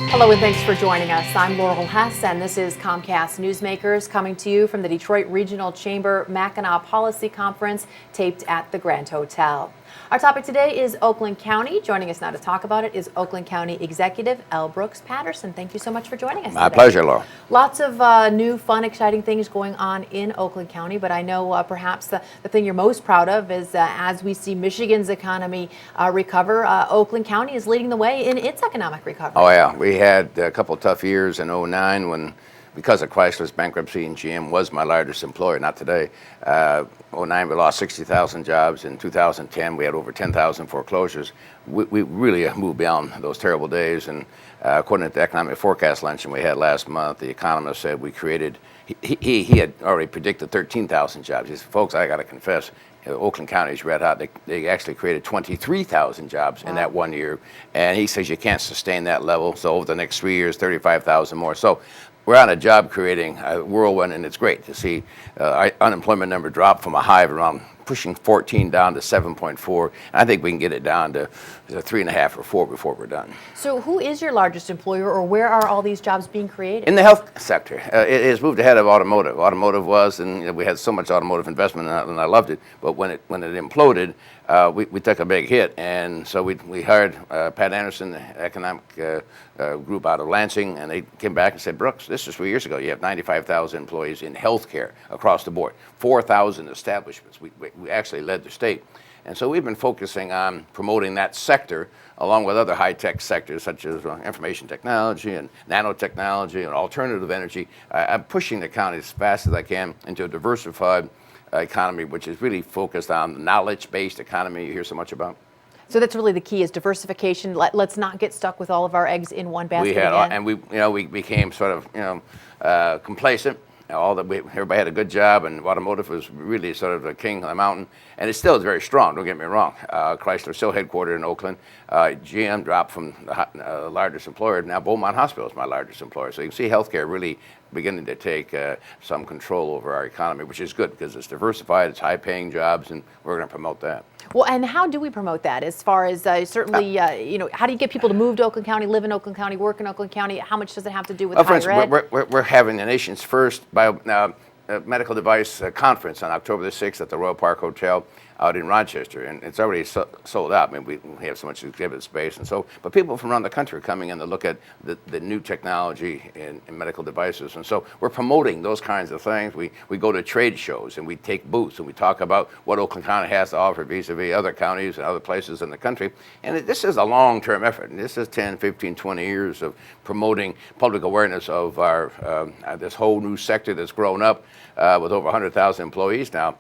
Hello and thanks for joining us. I'm Laurel Hess and this is Comcast Newsmakers coming to you from the Detroit Regional Chamber Mackinac Policy Conference taped at the Grand Hotel. Our topic today is Oakland County. Joining us now to talk about it is Oakland County Executive L. Brooks Patterson. Thank you so much for joining us My today. pleasure, Laurel. Lots of new, fun, exciting things going on in Oakland County, but I know perhaps the thing you're most proud of is as we see Michigan's economy recover, Oakland County is leading the way in its economic recovery. Oh yeah, we had a couple of tough years in '09 when, because of Chrysler's bankruptcy, and GM was my largest employer, not today. '09 we lost 60,000 jobs. In 2010 we had over 10,000 foreclosures. We really moved beyond those terrible days, and according to the economic forecast luncheon we had last month, the economist said we created, he had already predicted 13,000 jobs. He said, folks, I got to confess, Oakland County is red hot. They actually created 23,000 jobs in that 1 year, and he says you can't sustain that level. So over the next 3 years, 35,000 more. So we're on a job creating whirlwind, and it's great to see our unemployment number drop from a high of around pushing 14 down to 7.4. I think we can get it down to 3.5 or 4 before we're done. So who is your largest employer, or where are all these jobs being created? In the health sector. It has moved ahead of automotive. Automotive was, and we had so much automotive investment, and I loved it. But when it imploded, we took a big hit, and so we hired Pat Anderson, the economic group out of Lansing, and they came back and said, Brooks, this is 3 years ago. You have 95,000 employees in healthcare across the board, 4,000 establishments. We actually led the state. And so we've been focusing on promoting that sector along with other high-tech sectors such as information technology and nanotechnology and alternative energy. I'm pushing the county as fast as I can into a diversified economy, which is really focused on the knowledge-based economy you hear so much about. So that's really the key, is diversification. Let's not get stuck with all of our eggs in one basket. And we became sort of complacent. Everybody had a good job, and automotive was really sort of the king of the mountain, and it still is very strong. Don't get me wrong. Chrysler is still headquartered in Oakland. GM dropped from the largest employer. Now Beaumont Hospital is my largest employer. So you can see healthcare really beginning to take some control over our economy, which is good because it's diversified, it's high-paying jobs, and we're going to promote that. Well, and how do we promote that? As far as certainly, how do you get people to move to Oakland County, live in Oakland County, work in Oakland County? How much does it have to do with higher ed? We're having the nation's first medical device conference on October the 6th at the Royal Park Hotel out in Rochester, and it's already sold out. I mean, we have so much exhibit space, and so, but people from around the country are coming in to look at the new technology in medical devices, and so we're promoting those kinds of things. We go to trade shows and we take booths and we talk about what Oakland County has to offer vis-a-vis other counties and other places in the country, and this is a long-term effort, and this is 10, 15, 20 years of promoting public awareness of our this whole new sector that's grown up with over 100,000 employees now.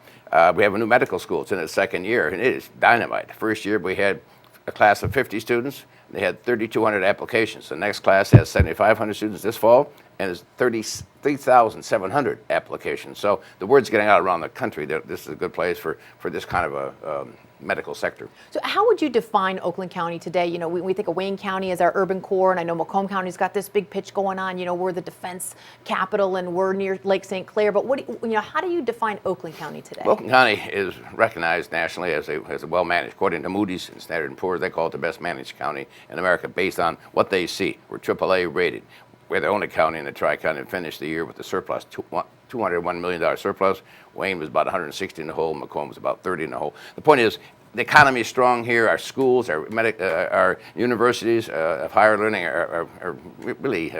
We have a new medical school. It's in its second year, and it is dynamite. The first year we had a class of 50 students. They had 3,200 applications. The next class has 7,500 students this fall, and it's 33,700 applications. So the word's getting out around the country that this is a good place for this kind of a medical sector. So how would you define Oakland County today? You know, we think of Wayne County as our urban core, and I know Macomb County's got this big pitch going on. You know, we're the defense capital and we're near Lake St. Clair. But how do you define Oakland County today? Oakland County is recognized nationally as a well-managed. According to Moody's and Standard & Poor's, they call it the best managed county in America based on what they see. We're AAA rated. We're the only county in the Tri-County that finished the year with a surplus, $201 million surplus. Wayne was about 160 in the hole. Macomb was about 30 in the hole. The point is, the economy is strong here. Our schools, our universities of higher learning are really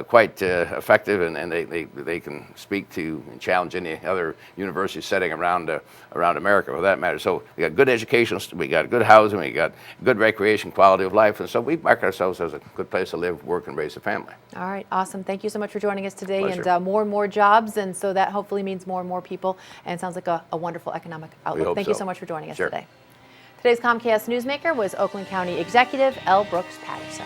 quite effective, and they can speak to and challenge any other university setting around America, for that matter. So we got good education, we got good housing, we got good recreation, quality of life, and so we mark ourselves as a good place to live, work, and raise a family. All right, awesome. Thank you so much for joining us today. Pleasure. And more and more jobs, and so that hopefully means more and more people, and it sounds like a wonderful economic outlook. Thank you so much for joining us today. Today's Comcast Newsmaker was Oakland County Executive L. Brooks Patterson.